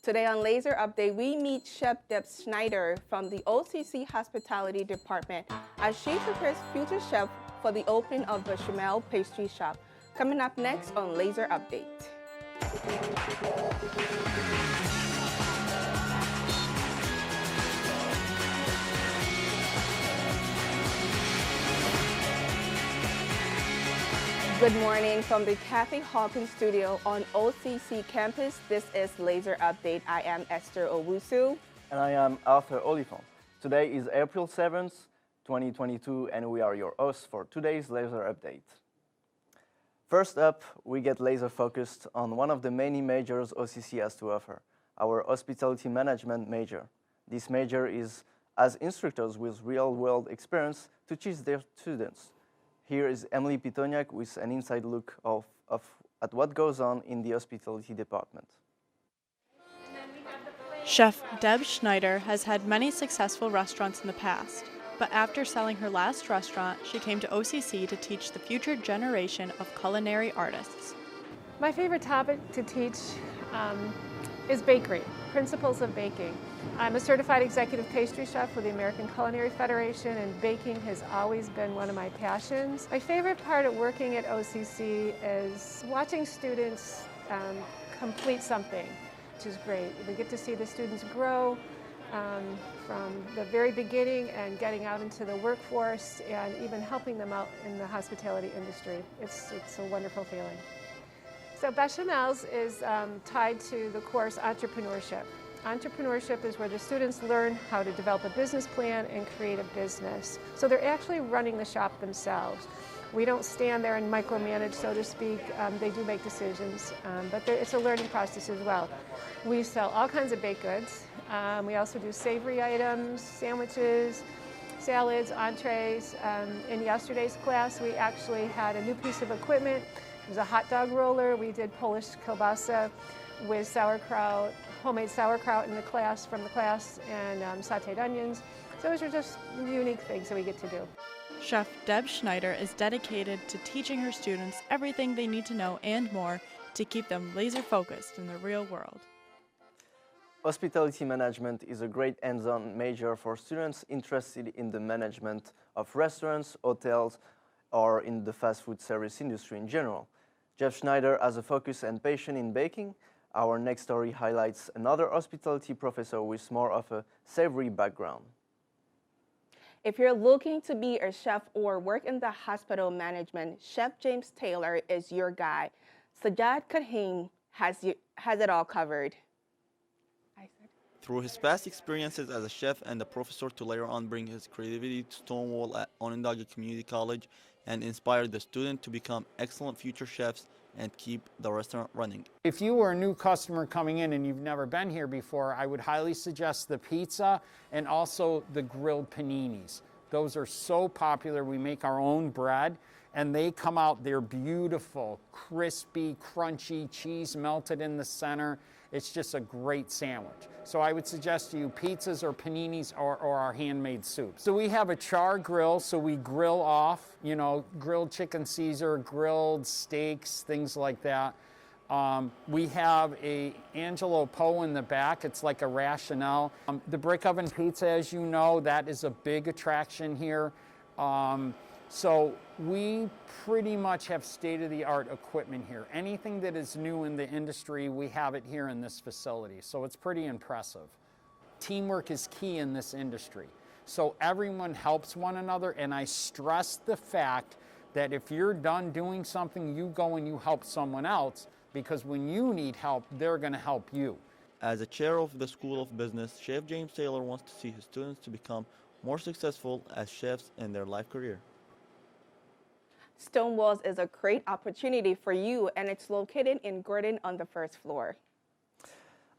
Today on Lazer Update, we meet Chef Deb Schneider from the OCC Hospitality Department as she prepares future chef for the opening of the Bechamel pastry shop. Coming up next on Lazer Update. Good morning from the Kathy Hawkins studio on OCC campus. This is Lazer Update. I am Esther Owusu. And I am Arthur Olifant. Today is April 7th, 2022, and we are your hosts for today's Lazer Update. First up, we get laser focused on one of the many majors OCC has to offer, our hospitality management major. This major is as instructors with real-world experience to teach their students. Here is Emily Pitoniak with an inside look at what goes on in the hospitality department. Chef Deb Schneider has had many successful restaurants in the past, but after selling her last restaurant, she came to OCC to teach the future generation of culinary artists. My favorite topic to teach is bakery, principles of baking. I'm a certified executive pastry chef with the American Culinary Federation, and baking has always been one of my passions. My favorite part of working at OCC is watching students complete something, which is great. We get to see the students grow from the very beginning and getting out into the workforce and even helping them out in the hospitality industry. It's a wonderful feeling. So Bechamels is tied to the course Entrepreneurship. Entrepreneurship is where the students learn how to develop a business plan and create a business. So they're actually running the shop themselves. We don't stand there and micromanage, so to speak. They do make decisions, but it's a learning process as well. We sell all kinds of baked goods. We also do savory items, sandwiches, salads, entrees. In yesterday's class, we actually had a new piece of equipment. It was a hot dog roller. We did Polish kielbasa with sauerkraut, homemade sauerkraut from the class, and sauteed onions. So those are just unique things that we get to do. Chef Deb Schneider is dedicated to teaching her students everything they need to know and more to keep them laser focused in the real world. Hospitality management is a great hands-on major for students interested in the management of restaurants, hotels, or in the fast food service industry in general. Chef Schneider has a focus and passion in baking. Our next story highlights another hospitality professor with more of a savory background. If you're looking to be a chef or work in the hospital management, Chef James Taylor is your guy. Sajjad Kahim has it all covered. Through his past experiences as a chef and a professor to later on bring his creativity to Stonewall at Onondaga Community College and inspire the student to become excellent future chefs and keep the restaurant running. If you were a new customer coming in and you've never been here before, I would highly suggest the pizza and also the grilled paninis. Those are so popular. We make our own bread and they come out, they're beautiful, crispy, crunchy, cheese melted in the center. It's just a great sandwich. So I would suggest to you pizzas or paninis or our handmade soups. So we have a char grill, so we grill off, grilled chicken Caesar, grilled steaks, things like that. We have a Angelo Poe in the back. It's like a rationale. The brick oven pizza, as you know, that is a big attraction here. So we pretty much have state-of-the-art equipment here. Anything that is new in the industry, we have it here in this facility. So it's pretty impressive. Teamwork is key in this industry. So everyone helps one another, and I stress the fact that if you're done doing something, you go and you help someone else, because when you need help, they're going to help you. As a chair of the School of Business, Chef James Taylor wants to see his students to become more successful as chefs in their life career. Stonewalls is a great opportunity for you, and it's located in Gordon on the first floor.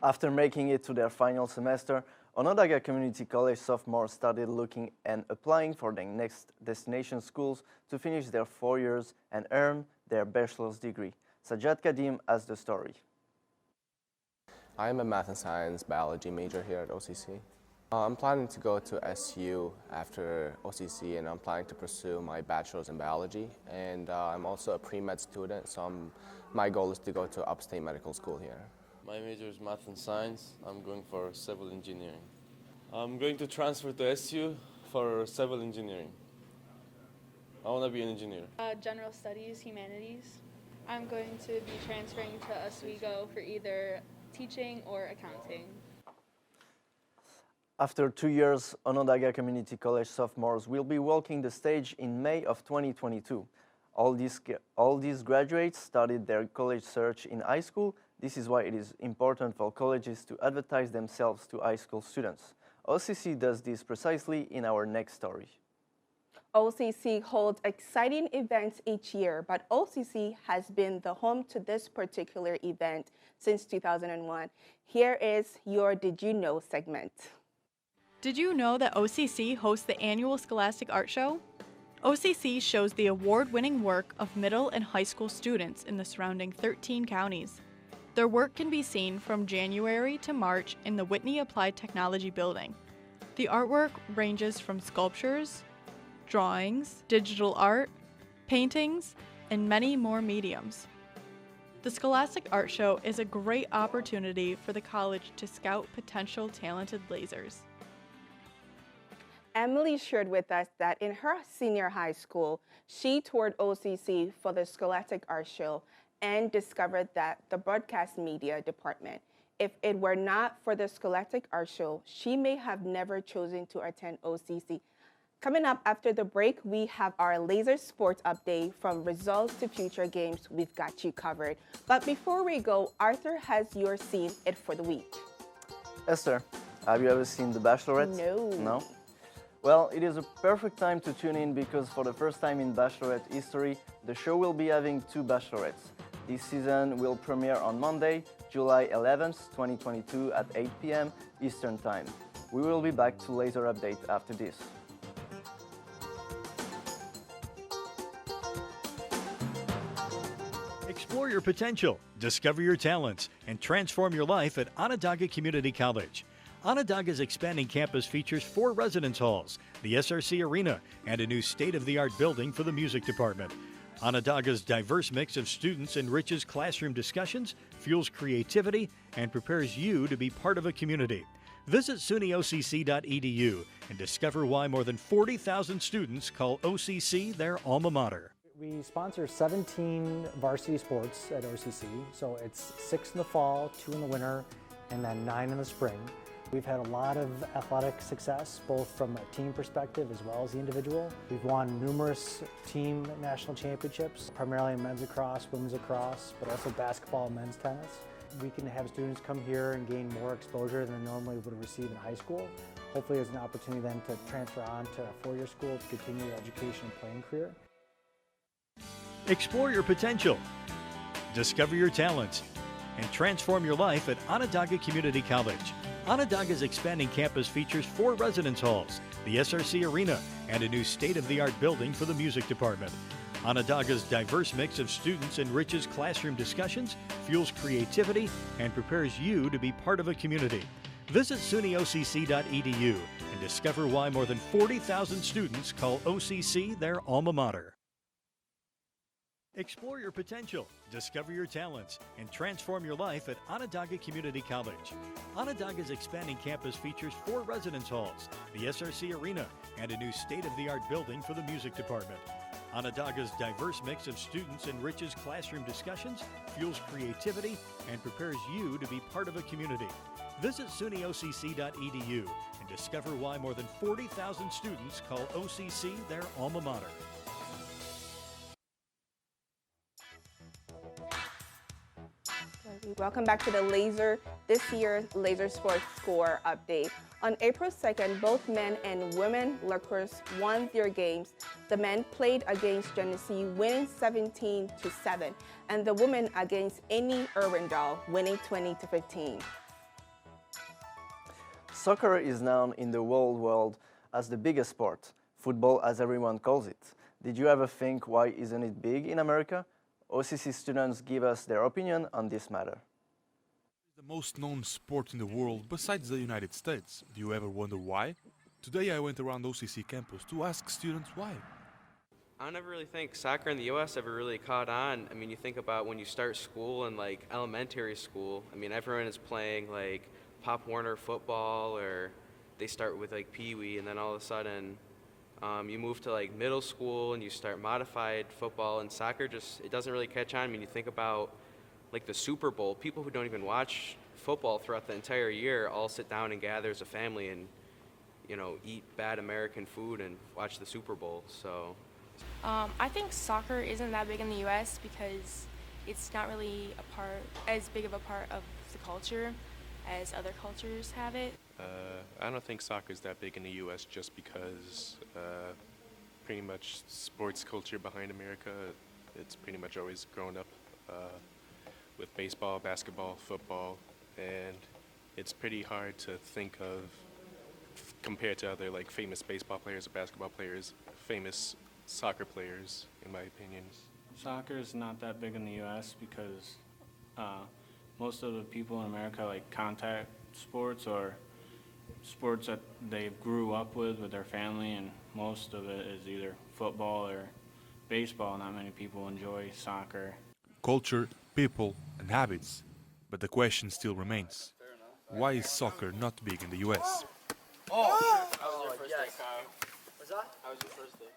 After making it to their final semester, Onondaga Community College sophomores started looking and applying for their next destination schools to finish their 4 years and earn their bachelor's degree. Sajjad Kadim has the story. I am a math and science biology major here at OCC. I'm planning to go to SU after OCC, and I'm planning to pursue my bachelor's in biology. And I'm also a pre-med student, so my goal is to go to upstate medical school here. My major is math and science. I'm going for civil engineering. I'm going to transfer to SU for civil engineering. I want to be an engineer. General studies, humanities. I'm going to be transferring to Oswego for either teaching or accounting. After 2 years, Onondaga Community College sophomores will be walking the stage in May of 2022. All these graduates started their college search in high school. This is why it is important for colleges to advertise themselves to high school students. OCC does this precisely in our next story. OCC holds exciting events each year, but OCC has been the home to this particular event since 2001. Here is your Did You Know segment. Did you know that OCC hosts the annual Scholastic Art Show? OCC shows the award-winning work of middle and high school students in the surrounding 13 counties. Their work can be seen from January to March in the Whitney Applied Technology Building. The artwork ranges from sculptures, drawings, digital art, paintings, and many more mediums. The Scholastic Art Show is a great opportunity for the college to scout potential talented lasers. Emily shared with us that in her senior high school, she toured OCC for the Scholastic Art Show and discovered that the broadcast media department. If it were not for the Scholastic Art Show, she may have never chosen to attend OCC. Coming up after the break, we have our Laser Sports Update from results to future games. We've got you covered. But before we go, Arthur has your Seen It for the week. Esther, have you ever seen The Bachelorette? No. No? Well, it is a perfect time to tune in because for the first time in Bachelorette history, the show will be having 2 Bachelorettes. This season will premiere on Monday, July 11th, 2022 at 8 p.m. Eastern Time. We will be back to Laser Update after this. Explore your potential, discover your talents, and transform your life at Onondaga Community College. Onondaga's expanding campus features 4 residence halls, the SRC Arena, and a new state-of-the-art building for the music department. Onondaga's diverse mix of students enriches classroom discussions, fuels creativity, and prepares you to be part of a community. Visit sunyocc.edu and discover why more than 40,000 students call OCC their alma mater. We sponsor 17 varsity sports at OCC, so it's 6 in the fall, 2 in the winter, and then 9 in the spring. We've had a lot of athletic success, both from a team perspective as well as the individual. We've won numerous team national championships, primarily in men's lacrosse, women's lacrosse, but also basketball and men's tennis. We can have students come here and gain more exposure than they normally would receive in high school. Hopefully there's an opportunity then to transfer on to a 4-year school to continue their education and playing career. Explore your potential, discover your talents, and transform your life at Onondaga Community College. Onondaga's expanding campus features 4 residence halls, the SRC Arena, and a new state-of-the-art building for the music department. Onondaga's diverse mix of students enriches classroom discussions, fuels creativity, and prepares you to be part of a community. Visit sunyocc.edu and discover why more than 40,000 students call OCC their alma mater. Explore your potential, discover your talents, and transform your life at Onondaga Community College. Onondaga's expanding campus features 4 residence halls, the SRC Arena, and a new state-of-the-art building for the music department. Onondaga's diverse mix of students enriches classroom discussions, fuels creativity, and prepares you to be part of a community. Visit sunyocc.edu and discover why more than 40,000 students call OCC their alma mater. Welcome back to the Laser, this year's Laser Sports Score Update. On April 2nd, both men and women lacrosse won their games. The men played against Genesee, winning 17-7, and the women against Amy Irwindale, winning 20-15. Soccer is known in the whole world as the biggest sport, football as everyone calls it. Did you ever think why isn't it big in America? OCC students give us their opinion on this matter. The most known sport in the world besides the United States. Do you ever wonder why? Today I went around OCC campus to ask students why. I never really think soccer in the U.S. ever really caught on. I mean, you think about when you start school and like elementary school. I mean, everyone is playing like Pop Warner football, or they start with like Pee Wee, and then all of a sudden, you move to like middle school and you start modified football, and soccer just it doesn't really catch on. I mean, you think about like the Super Bowl. People who don't even watch football throughout the entire year all sit down and gather as a family and eat bad American food and watch the Super Bowl. So. I think soccer isn't that big in the U.S. because it's not really as big of a part of the culture as other cultures have it. I don't think soccer is that big in the U.S. just because pretty much sports culture behind America, it's pretty much always grown up with baseball, basketball, football, and it's pretty hard to think of compared to other like famous baseball players or basketball players, famous soccer players, in my opinion. Soccer is not that big in the U.S. because most of the people in America like contact sports or sports that they grew up with their family, and most of it is either football or baseball. Not many people enjoy soccer. Culture, people, and habits. But the question still remains. Why is soccer not big in the U.S.?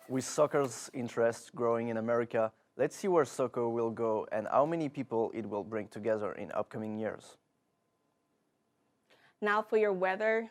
With soccer's interest growing in America, let's see where soccer will go and how many people it will bring together in upcoming years. Now for your Lazer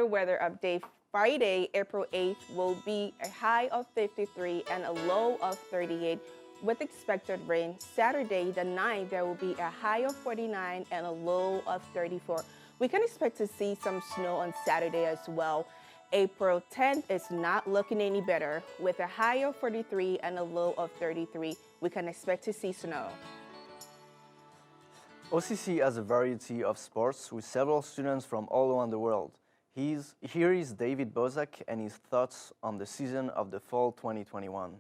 weather update. Friday, April 8th will be a high of 53 and a low of 38 with expected rain. Saturday, the 9th, there will be a high of 49 and a low of 34. We can expect to see some snow on Saturday as well. April 10th is not looking any better. With a high of 43 and a low of 33, we can expect to see snow. OCC has a variety of sports with several students from all around the world. Here is David Bozak and his thoughts on the season of the fall 2021.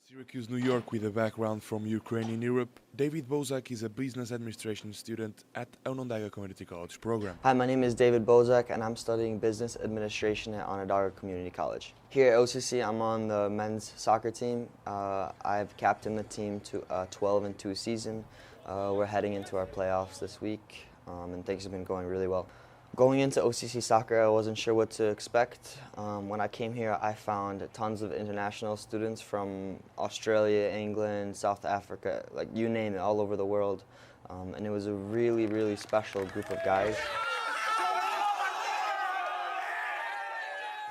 Syracuse, New York, with a background from Ukraine in Europe, David Bozak is a business administration student at Onondaga Community College program. Hi, my name is David Bozak and I'm studying business administration at Onondaga Community College. Here at OCC, I'm on the men's soccer team. I've captained the team to a 12-2 season. We're heading into our playoffs this week, and things have been going really well. Going into OCC soccer, I wasn't sure what to expect. When I came here, I found tons of international students from Australia, England, South Africa, like you name it, all over the world. And it was a really, really special group of guys.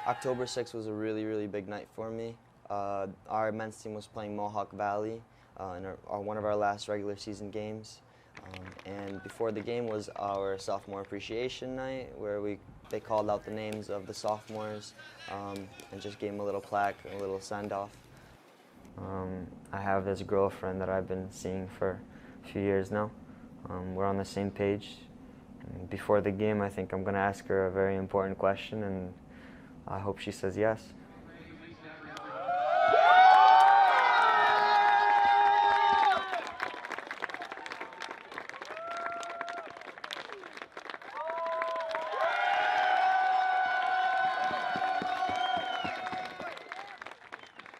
October 6th was a really, really big night for me. Our men's team was playing Mohawk Valley in one of our last regular season games. And before the game was our sophomore appreciation night, where they called out the names of the sophomores and just gave them a little plaque, a little send-off. I have this girlfriend that I've been seeing for a few years now. We're on the same page. And before the game, I think I'm going to ask her a very important question, and I hope she says yes.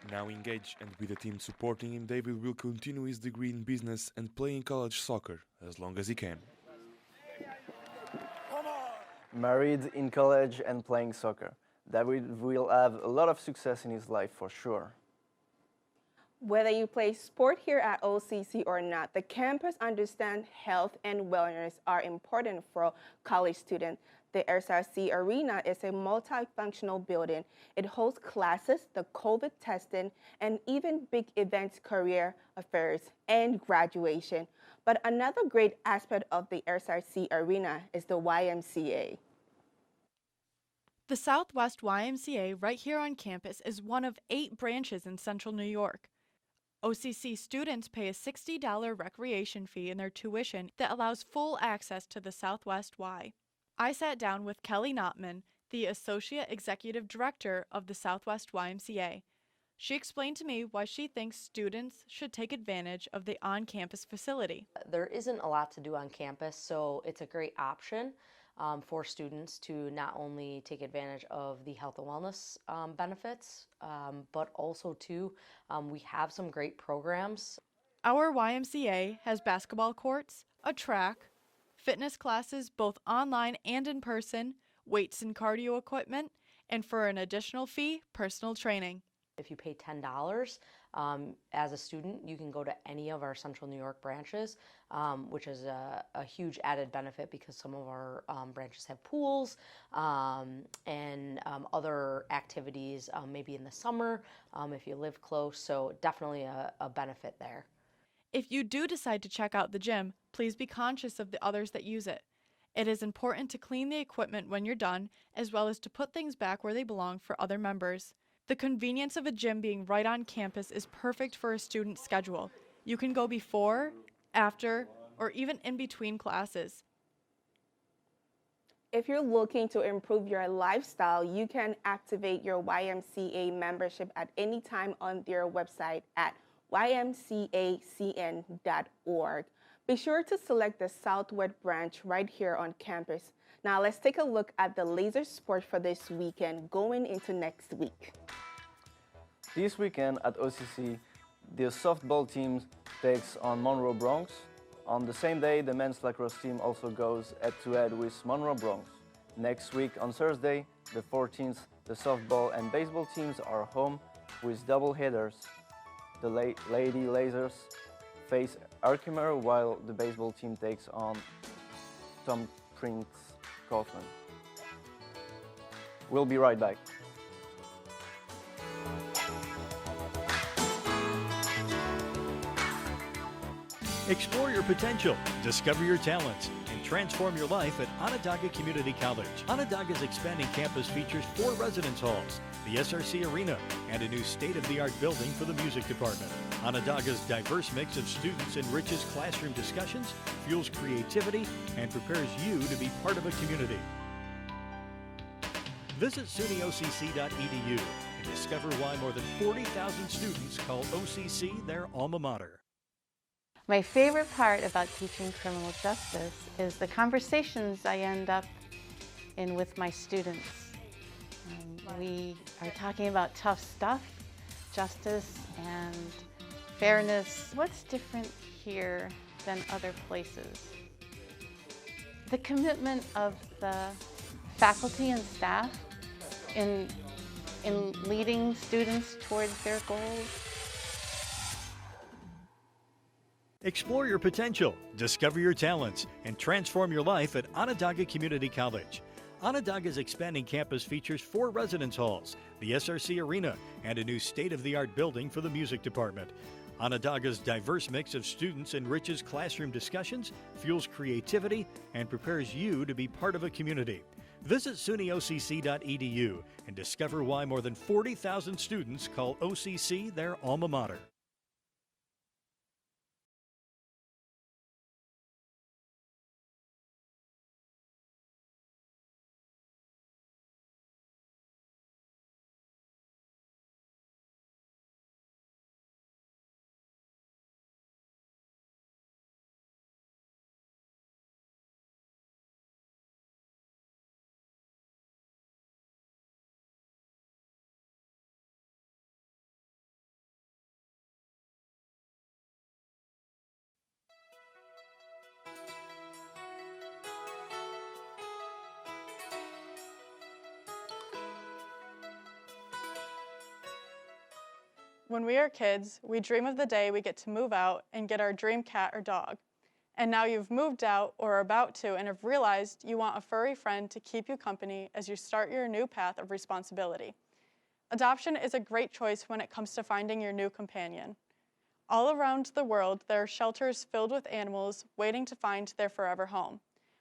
Now engaged and with the team supporting him, David will continue his degree in business and playing college soccer as long as he can. Married, in college and playing soccer, David will have a lot of success in his life for sure. Whether you play sport here at OCC or not, the campus understands health and wellness are important for college students. The SRC Arena is a multifunctional building. It hosts classes, the COVID testing, and even big events, career affairs, and graduation. But another great aspect of the SRC Arena is the YMCA. The Southwest YMCA right here on campus is one of 8 branches in Central New York. OCC students pay a $60 recreation fee in their tuition that allows full access to the Southwest Y. I sat down with Kelly Notman, the Associate Executive Director of the Southwest YMCA. She explained to me why she thinks students should take advantage of the on-campus facility. There isn't a lot to do on campus, so it's a great option. for students to not only take advantage of the health and wellness benefits, but also too, we have some great programs. Our YMCA has basketball courts, a track, fitness classes both online and in person, weights and cardio equipment, and for an additional fee, personal training. If you pay $10 as a student, you can go to any of our Central New York branches, which is a huge added benefit because some of our branches have pools and other activities, maybe in the summer if you live close. So definitely a benefit there. If you do decide to check out the gym, please be conscious of the others that use it. It is important to clean the equipment when you're done, as well as to put things back where they belong for other members. The convenience of a gym being right on campus is perfect for a student's schedule. You can go before, after, or even in between classes. If you're looking to improve your lifestyle, you can activate your YMCA membership at any time on their website at ymcacn.org. Be sure to select the Southwest branch right here on campus. Now let's take a look at the Lazer sport for this weekend going into next week. This weekend at OCC, the softball team takes on Monroe Bronx. On the same day, the men's lacrosse team also goes head-to-head with Monroe Bronx. Next week, on Thursday, the 14th, the softball and baseball teams are home with double headers. The Lady Lazers face Herkimer, while the baseball team takes on Tom Prince Kaufman. We'll be right back. Explore your potential, discover your talents, and transform your life at Onondaga Community College. Onondaga's expanding campus features 4 residence halls, the SRC Arena, and a new state-of-the-art building for the music department. Onondaga's diverse mix of students enriches classroom discussions, fuels creativity, and prepares you to be part of a community. Visit sunyocc.edu and discover why more than 40,000 students call OCC their alma mater. My favorite part about teaching criminal justice is the conversations I end up in with my students. We are talking about tough stuff, justice and fairness. What's different here than other places? The commitment of the faculty and staff in leading students towards their goals. Explore your potential, discover your talents, and transform your life at Onondaga Community College. Onondaga's expanding campus features 4 residence halls, the SRC Arena, and a new state-of-the-art building for the music department. Onondaga's diverse mix of students enriches classroom discussions, fuels creativity, and prepares you to be part of a community. Visit sunyocc.edu and discover why more than 40,000 students call OCC their alma mater. When we are kids, we dream of the day we get to move out and get our dream cat or dog. And now you've moved out or are about to and have realized you want a furry friend to keep you company as you start your new path of responsibility. Adoption is a great choice when it comes to finding your new companion. All around the world, there are shelters filled with animals waiting to find their forever home.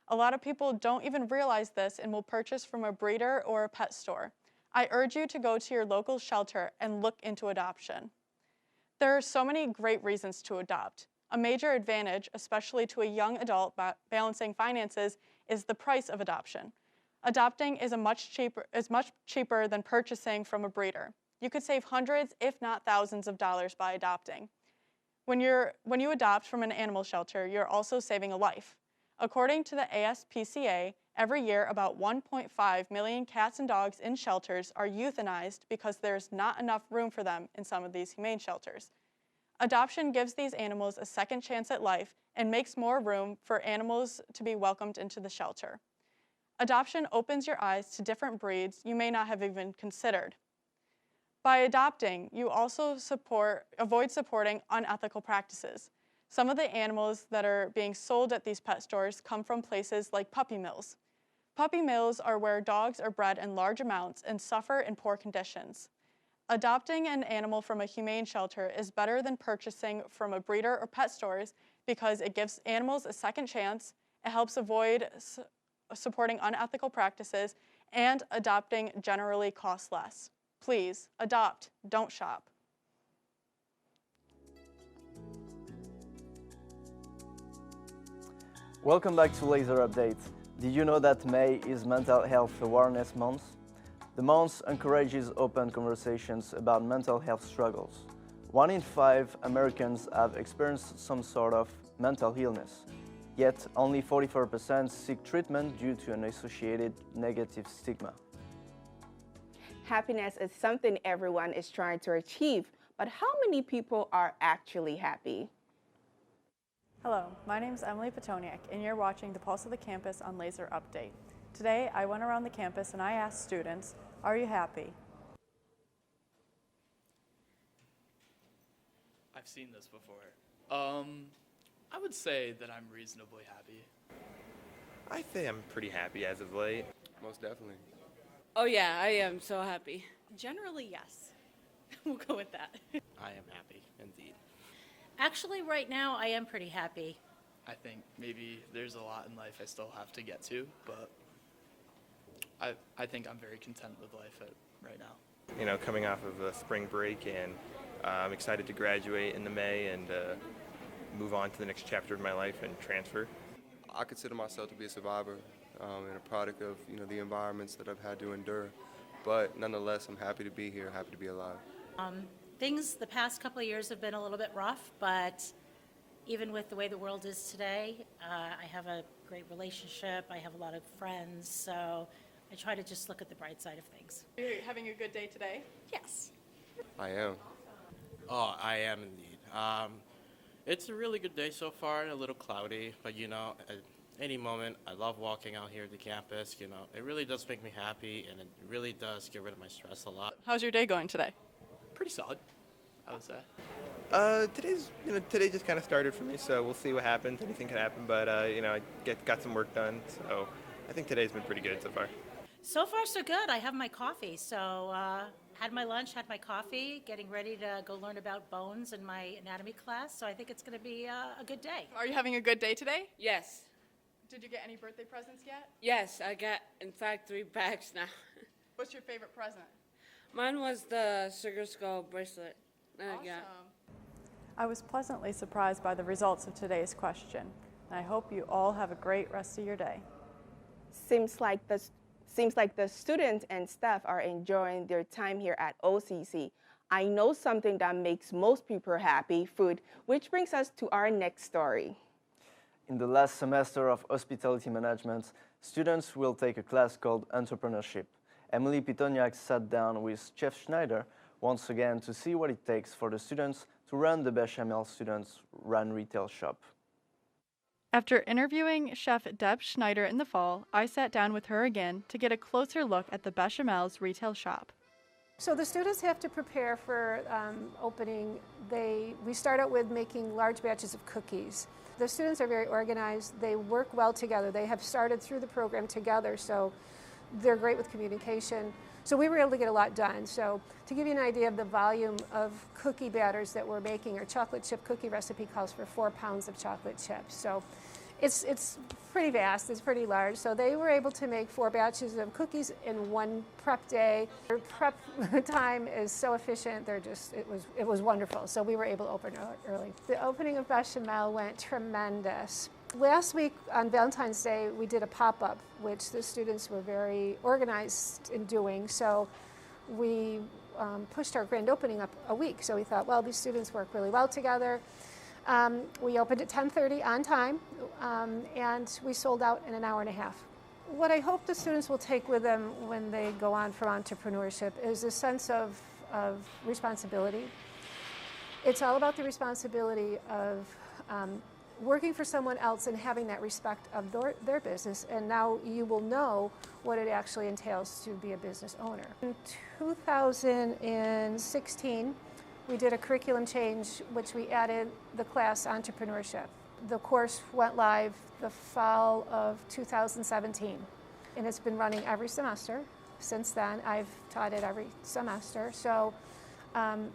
A lot of people don't even realize this and will purchase from a breeder or a pet store. I urge you to go to your local shelter and look into adoption. There are so many great reasons to adopt. A major advantage, especially to a young adult balancing finances, is the price of adoption. Adopting is much cheaper than purchasing from a breeder. You could save hundreds, if not thousands of dollars by adopting. When you adopt from an animal shelter, you're also saving a life. According to the ASPCA, Every year, about 1.5 million cats and dogs in shelters are euthanized because there's not enough room for them in some of these humane shelters. Adoption gives these animals a second chance at life and makes more room for animals to be welcomed into the shelter. Adoption opens your eyes to different breeds you may not have even considered. By adopting, you also avoid supporting unethical practices. Some of the animals that are being sold at these pet stores come from places like puppy mills. Puppy mills are where dogs are bred in large amounts and suffer in poor conditions. Adopting an animal from a humane shelter is better than purchasing from a breeder or pet stores because it gives animals a second chance, it helps avoid supporting unethical practices, and adopting generally costs less. Please, adopt, don't shop. Welcome back to Lazer Update. Did you know that May is Mental Health Awareness Month? The month encourages open conversations about mental health struggles. 1 in 5 Americans have experienced some sort of mental illness, yet only 44% seek treatment due to an associated negative stigma. Happiness is something everyone is trying to achieve, but how many people are actually happy? Hello, my name is Emily Pitoniak, and you're watching the Pulse of the Campus on Lazer Update. Today, I went around the campus and I asked students, are you happy? I've seen this before. I would say that I'm reasonably happy. I think I'm pretty happy as of late. Most definitely. Oh yeah, I am so happy. Generally, yes. We'll go with that. I am happy, indeed. Actually, right now, I am pretty happy. I think maybe there's a lot in life I still have to get to, but I think I'm very content with life right now. You know, coming off of a spring break, and I'm excited to graduate in the May and move on to the next chapter of my life and transfer. I consider myself to be a survivor and a product of the environments that I've had to endure. But nonetheless, I'm happy to be here, happy to be alive. Things the past couple of years have been a little bit rough, but even with the way the world is today, I have a great relationship. I have a lot of friends, so I try to just look at the bright side of things. Are you having a good day today? Yes. I am. Oh, I am indeed. It's a really good day so far, a little cloudy, but at any moment, I love walking out here at the campus. It really does make me happy, and it really does get rid of my stress a lot. How's your day going today? Pretty solid, I would say. Today just kind of started for me, so we'll see what happens. Anything can happen, but I got some work done, so I think today's been pretty good so far. So far, so good. I have my coffee, so had my lunch, had my coffee, getting ready to go learn about bones in my anatomy class, so I think it's going to be a good day. Are you having a good day today? Yes. Did you get any birthday presents yet? Yes, I got, in fact, 3 bags now. What's your favorite present? Mine was the Sugar Skull bracelet that I got. I was pleasantly surprised by the results of today's question. I hope you all have a great rest of your day. Seems like the students and staff are enjoying their time here at OCC. I know something that makes most people happy, food, which brings us to our next story. In the last semester of hospitality management, students will take a class called entrepreneurship. Emily Pitoniak sat down with Chef Schneider once again to see what it takes for the students to run the Bechamel students-run retail shop. After interviewing Chef Deb Schneider in the fall, I sat down with her again to get a closer look at the Bechamel's retail shop. So the students have to prepare for opening. We start out with making large batches of cookies. The students are very organized. They work well together. They have started through the program together, so they're great with communication. So we were able to get a lot done. So to give you an idea of the volume of cookie batters that we're making, our chocolate chip cookie recipe calls for 4 pounds of chocolate chips. So it's pretty vast, it's pretty large. So they were able to make 4 batches of cookies in 1 prep day. Their prep time is so efficient, it was wonderful. So we were able to open early. The opening of Bechamel went tremendous. Last week on Valentine's Day, we did a pop-up, which the students were very organized in doing. So we pushed our grand opening up a week. So we thought, well, these students work really well together. We opened at 10:30 on time, and we sold out in an hour and a half. What I hope the students will take with them when they go on from entrepreneurship is a sense of responsibility. It's all about the responsibility of working for someone else and having that respect of their business, and now you will know what it actually entails to be a business owner. In 2016, we did a curriculum change, which we added the class entrepreneurship. The course went live the fall of 2017, and it's been running every semester. Since then, I've taught it every semester, so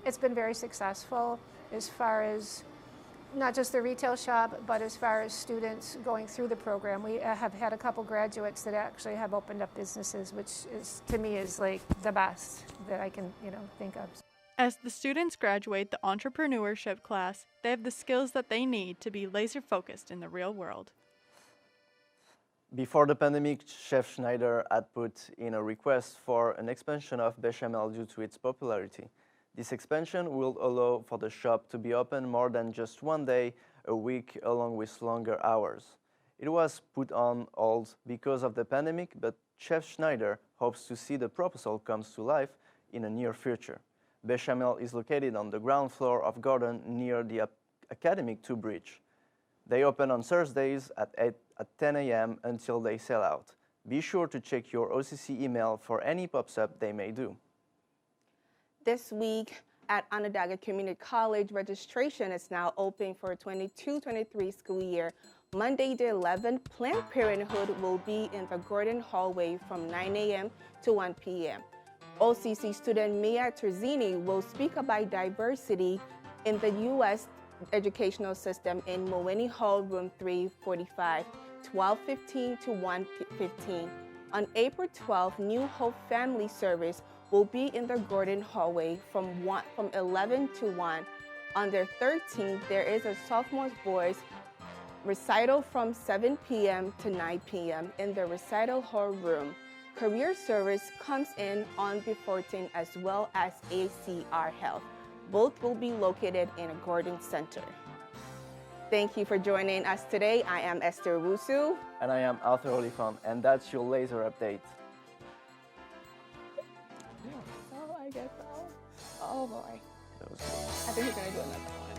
it's been very successful as far as not just the retail shop, but as far as students going through the program. We have had a couple graduates that actually have opened up businesses, which is, to me, is like the best that I can, think of. As the students graduate the entrepreneurship class, they have the skills that they need to be laser-focused in the real world. Before the pandemic, Chef Schneider had put in a request for an expansion of bechamel due to its popularity. This expansion will allow for the shop to be open more than just one day a week, along with longer hours. It was put on hold because of the pandemic, but Chef Schneider hopes to see the proposal comes to life in the near future. Bechamel is located on the ground floor of Gordon near the Academic 2 bridge. They open on Thursdays at 10 a.m. until they sell out. Be sure to check your OCC email for any pops-up they may do. This week at Onondaga Community College, registration is now open for 22-23 school year. Monday the 11th, Planned Parenthood will be in the Gordon hallway from 9 a.m. to 1 p.m. OCC student Mia Terzini will speak about diversity in the U.S. educational system in Moweni Hall, room 345, 12:15 to 1:15. On April 12th, New Hope Family Service will be in the Gordon hallway from 11 to 1. On the 13th, there is a Sophomores boys recital from 7 p.m. to 9 p.m. in the recital hall room. Career service comes in on the 14th, as well as ACR Health. Both will be located in a Gordon Center. Thank you for joining us today. I am Esther Owusu. And I am Olifant, and that's your Lazer update. Oh, I guess so. Oh boy. I think we're gonna do another one.